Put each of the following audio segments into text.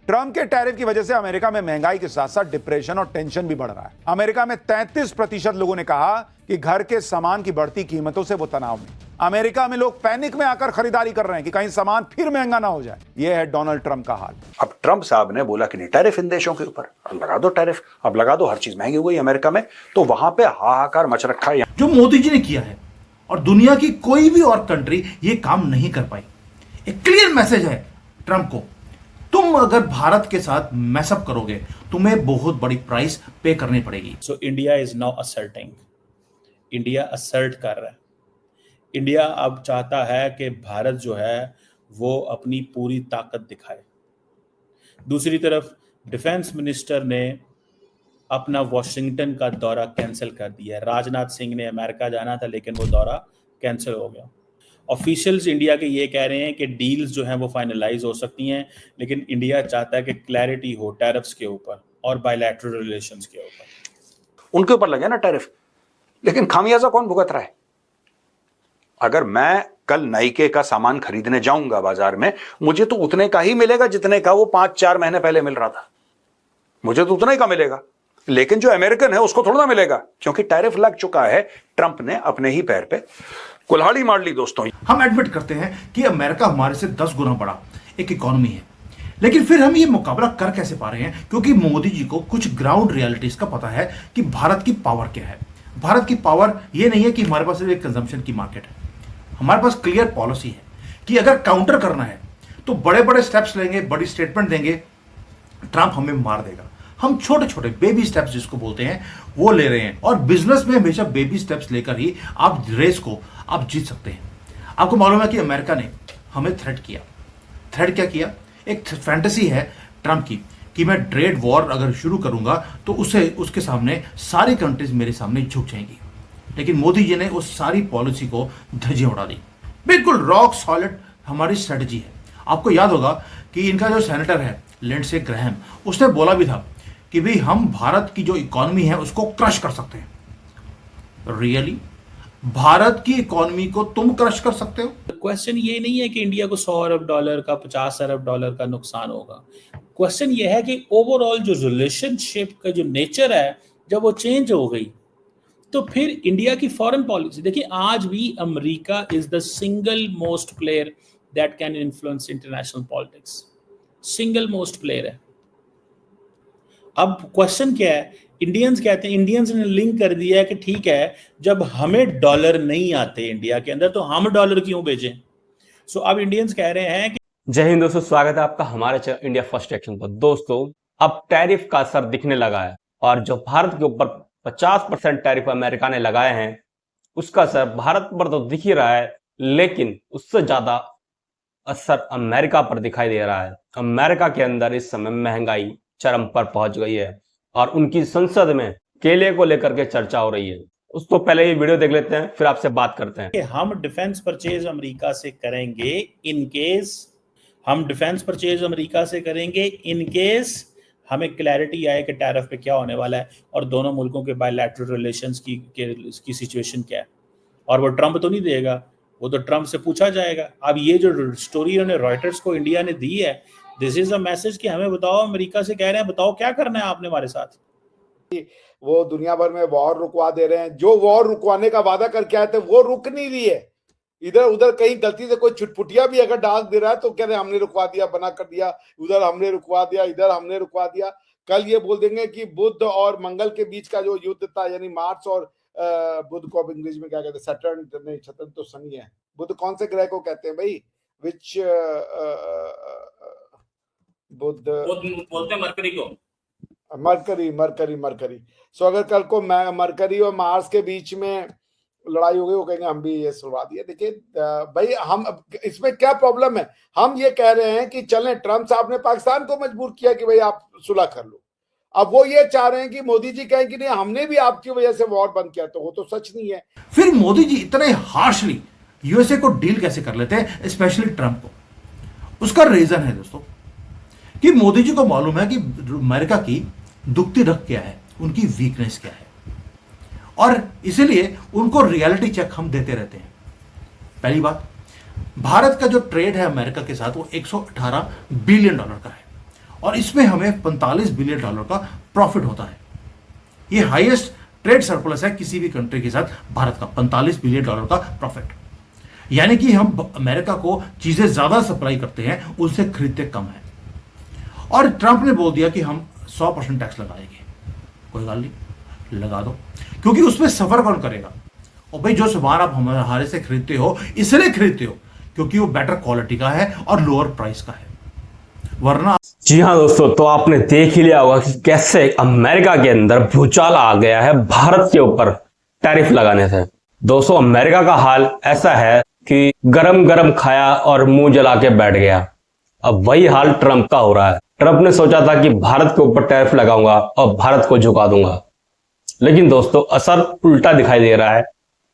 Trump के tariff की वजह से अमेरिका में महंगाई के साथ साथ डिप्रेशन और टेंशन भी बढ़ रहा है। अमेरिका में 33% लोगों ने कहा कि घर के सामान की बढ़ती कीमतों से वो तनाव में। अमेरिका में लोग पैनिक में आकर खरीदारी कर रहे हैं कि कहीं सामान फिर महंगा ना हो जाए। यह है डोनाल्ड ट्रंप का हाल। अब ट्रंप साहब ने बोला कि नहीं, टैरिफ इन देशों के ऊपर, अब लगा दो टैरिफ, अब लगा दो, हर चीज महंगी हो गई अमेरिका में, तो वहां पे हाहाकार मच रखा है। जो मोदी जी ने किया है और दुनिया की कोई भी और कंट्री ये काम नहीं कर पाई। एक क्लियर मैसेज है ट्रंप को, तुम अगर भारत के साथ मैसअप करोगे तुम्हें बहुत बड़ी प्राइस पे करनी पड़ेगी। So India is now asserting, India assert कर रहा है। इंडिया अब चाहता है कि भारत जो है वो अपनी पूरी ताकत दिखाए। दूसरी तरफ डिफेंस मिनिस्टर ने अपना वॉशिंगटन का दौरा कैंसिल कर दिया है। राजनाथ सिंह ने अमेरिका जाना था लेकिन वो दौरा कैंसिल हो गया। ऑफिशियल्स इंडिया के ये कह रहे हैं कि डील्स जो हैं वो फाइनलाइज हो सकती हैं, लेकिन इंडिया चाहता है कि क्लैरिटी हो टैरिफ्स के ऊपर और बायलैटरल रिलेशंस के ऊपर। उनके ऊपर लगे ना टैरिफ, लेकिन खामियाजा कौन भुगत रहा है? अगर मैं कल नाइके का सामान खरीदने जाऊंगा बाजार में, मुझे तो उतने का ही मिलेगा जितने का वो 5-4 महीने पहले मिल रहा था। मुझे तो उतना ही का मिलेगा, लेकिन जो अमेरिकन है उसको थोड़ा ना मिलेगा, क्योंकि टैरिफ लग चुका है। ट्रंप ने अपने ही पैर पे कुल्हाड़ी मार ली। दोस्तों, हम एडमिट करते हैं कि अमेरिका हमारे से 10 गुना बड़ा एक इकोनॉमी है, लेकिन फिर हम ये मुकाबला कर कैसे पा रहे हैं? क्योंकि मोदी जी को कुछ ग्राउंड रियलिटीज का पता है कि भारत की पावर क्या है। भारत की पावर ये नहीं है कि हमारे पास सिर्फ एक कंजम्पशन की मार्केट है। हमारे पास क्लियर पॉलिसी है कि अगर काउंटर करना है तो बड़े बड़े स्टेप्स लेंगे, बड़ी स्टेटमेंट देंगे, ट्रंप हमें मार देगा। हम छोटे छोटे बेबी स्टेप्स जिसको बोलते हैं वो ले रहे हैं, और बिजनेस में हमेशा बेबी स्टेप्स लेकर ही आप रेस को आप जीत सकते हैं। आपको मालूम है कि अमेरिका ने हमें थ्रेट किया। थ्रेट क्या किया? एक फैंटेसी है ट्रंप की कि मैं ट्रेड वॉर अगर शुरू करूंगा तो उसके सामने सारी कंट्रीज मेरे सामने झुक जाएंगी। लेकिन मोदी जी ने उस सारी पॉलिसी को धज्जियां उड़ा दी। बिल्कुल रॉक सॉलिड हमारी स्ट्रेटजी है। आपको याद होगा कि इनका जो सेनेटर है लिंडसे ग्रैहम, उसने बोला भी था कि भाई हम भारत की जो इकोनॉमी है उसको क्रश कर सकते हैं। रियली भारत की इकोनॉमी को तुम क्रश कर सकते हो? क्वेश्चन ये नहीं है कि इंडिया को 100 अरब डॉलर का 50 अरब डॉलर का नुकसान होगा। क्वेश्चन ये है कि ओवरऑल जो रिलेशनशिप का जो नेचर है जब वो चेंज हो गई तो फिर इंडिया की फॉरेन पॉलिसी देखिए, आज भी America is the single most player that can influence international politics. Single most player है। अब क्वेश्चन क्या है? इंडियंस कहते हैं, इंडियंस ने लिंक कर दिया है कि ठीक है जब हमें डॉलर नहीं आते इंडिया के अंदर तो हम डॉलर क्यों भेजें। सो अब इंडियंस कह रहे हैं कि जय हिंद दोस्तों, स्वागत है आपका हमारे चैनल इंडिया फर्स्ट एक्शन पर। दोस्तों, अब टैरिफ का असर दिखने लगा है और जो भारत के ऊपर 50% टैरिफ अमेरिका ने लगाए हैं उसका असर भारत पर तो दिख ही रहा है, लेकिन उससे ज्यादा असर अमेरिका पर दिखाई दे रहा है। अमेरिका के अंदर इस समय महंगाई चरम पर पहुंच गई है और उनकी संसद में केले को लेकर के चर्चा हो रही है। उसको पहले ये वीडियो देख लेते हैं, फिर आपसे बात करते हैं। कि हम डिफेंस परचेज अमेरिका से करेंगे इन केस हमें क्लैरिटी आए कि टैरिफ पे क्या होने वाला है और दोनों मुल्कों के बायलैटरल रिलेशंस की सिचुएशन क्या है। और वो ट्रंप तो नहीं देगा, वो तो ट्रंप से पूछा जाएगा। अब ये जो स्टोरी उन्होंने रॉयटर्स को इंडिया ने दी है, दिस इज अ मैसेज कि हमें बताओ, अमेरिका से कह रहे हैं बताओ क्या करना है आपने हमारे साथ। वो दुनिया भर में वॉर रुकवा दे रहे हैं। जो वॉर रुकवाने का वादा करके आए थे वो रुक नहीं रही है। इधर उधर कहीं गलती से कोई छुटपुटिया भी अगर डाल दे रहा है तो कह रहे हमने रुकवा दिया, बना कर दिया, उधर हमने रुकवा दिया, इधर हमने रुकवा दिया। कल ये बोल देंगे कि बुध और मंगल के बीच का जो युद्ध था, यानी मार्स और बुध को अंग्रेजी में क्या कहते हैं, सैटर्न नहीं, सैटर्न तो शनि है, बुध कौन से ग्रह को कहते हैं भाई? विच बुध बोलते हैं मरकरी को, मरकरी। सो अगर कल को मरकरी और मार्स के बीच में लड़ाई हो गई, वो कहेंगे हम भी ये सुलवा दिया। देखिए भाई, हम इसमें क्या प्रॉब्लम है? हम ये कह रहे हैं कि चलें, ट्रंप साहब ने पाकिस्तान को मजबूर किया कि भाई आप सुलह कर लो। अब वो ये चाह रहे हैं कि मोदी जी कहें कि नहीं हमने भी आपकी वजह से वॉर बंद किया, तो वो तो सच नहीं है। फिर मोदी जी इतने हार्शली यूएसए को डील कैसे कर लेते हैं, स्पेशली ट्रंप को? उसका रीजन है दोस्तों कि मोदी जी को मालूम है कि अमेरिका की दुखती रख क्या है, उनकी वीकनेस क्या है, और इसीलिए उनको रियलिटी चेक हम देते रहते हैं। पहली बात, भारत का जो ट्रेड है अमेरिका के साथ वो 118 बिलियन डॉलर का है, और इसमें हमें $45 बिलियन का प्रॉफिट होता है। ये हाईएस्ट ट्रेड सरप्लस है किसी भी कंट्री के साथ भारत का, $45 बिलियन का प्रॉफिट। यानी कि हम अमेरिका को चीजें ज्यादा सप्लाई करते हैं, उनसे खरीदते कम है। और ट्रंप ने बोल दिया कि हम 100% टैक्स लगाएंगे। कोई बात नहीं, लगा दो, क्योंकि उसमें सफर कौन करेगा? और भाई जो सामान आप हमारे से खरीदते हो इसलिए खरीदते हो क्योंकि वो बेटर क्वालिटी का है और लोअर प्राइस का है, वरना। जी हाँ दोस्तों, तो आपने देख ही लिया होगा कि कैसे अमेरिका के अंदर भूचाल आ गया है भारत के ऊपर टैरिफ लगाने से। दोस्तों अमेरिका का हाल ऐसा है कि गरम गरम खाया और मुंह जला के बैठ गया। अब वही हाल ट्रंप का हो रहा है। ट्रंप ने सोचा था कि भारत के ऊपर टैरिफ लगाऊंगा और भारत को झुका दूंगा, लेकिन दोस्तों असर उल्टा दिखाई दे रहा है।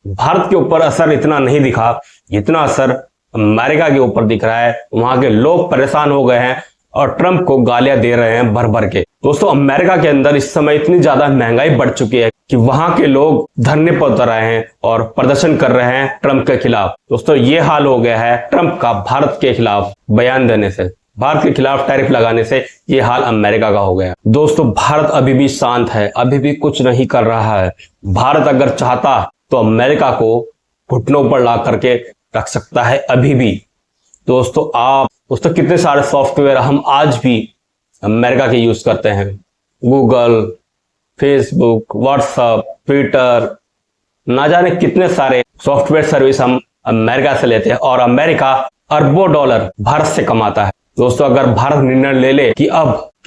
भारत के ऊपर असर इतना नहीं दिखा जितना असर अमेरिका के ऊपर दिख रहा है। वहां के लोग परेशान हो गए हैं और ट्रंप को गालियां दे रहे हैं भर भर के। दोस्तों अमेरिका के अंदर इस समय इतनी ज्यादा महंगाई बढ़ चुकी है कि वहां के लोग धरने पर उतर रहे हैं और प्रदर्शन कर रहे हैं ट्रंप के खिलाफ। दोस्तों ये हाल हो गया है ट्रंप का भारत के खिलाफ बयान देने से, भारत के खिलाफ टैरिफ लगाने से ये हाल अमेरिका का हो गया। दोस्तों भारत अभी भी शांत है, अभी भी कुछ नहीं कर रहा है। भारत अगर चाहता तो अमेरिका को घुटनों पर ला करके रख सकता है अभी भी। दोस्तों कितने सारे सॉफ्टवेयर हम आज भी अमेरिका के यूज करते हैं, गूगल, फेसबुक, व्हाट्सएप, ट्विटर, ना जाने कितने सारे सॉफ्टवेयर सर्विस हम अमेरिका से लेते हैं और अमेरिका अरबों डॉलर भारत से कमाता है। दोस्तों अगर भारत निर्णय ले ले कि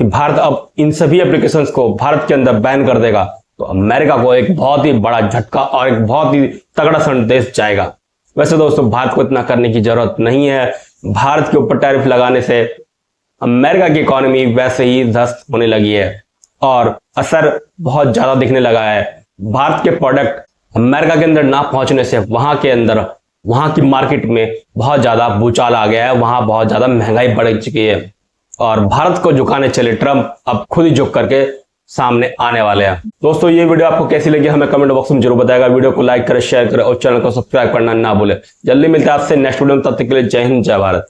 भारत अब इन सभी एप्लीकेशंस को भारत के अंदर बैन कर देगा तो अमेरिका को एक बहुत ही बड़ा झटका और एक बहुत ही तगड़ा संदेश जाएगा। वैसे दोस्तों भारत को इतना करने की जरूरत नहीं है। भारत के ऊपर टैरिफ लगाने से अमेरिका की इकोनॉमी वैसे ही ध्वस्त होने लगी है और असर बहुत ज्यादा दिखने लगा है। भारत के प्रोडक्ट अमेरिका के अंदर ना पहुंचने से वहां की मार्केट में बहुत ज्यादा भूचाल आ गया है, वहां बहुत ज्यादा महंगाई बढ़ चुकी है और भारत को झुकाने चले ट्रंप अब खुद ही झुक करके सामने आने वाले हैं। दोस्तों ये वीडियो आपको कैसी लगी हमें कमेंट बॉक्स में जरूर बताएगा। वीडियो को लाइक करें, शेयर करें और चैनल को सब्सक्राइब करना ना भूलें। जल्दी मिलते हैं आपसे नेक्स्ट वीडियो में, तब तक के लिए जय हिंद, जय भारत।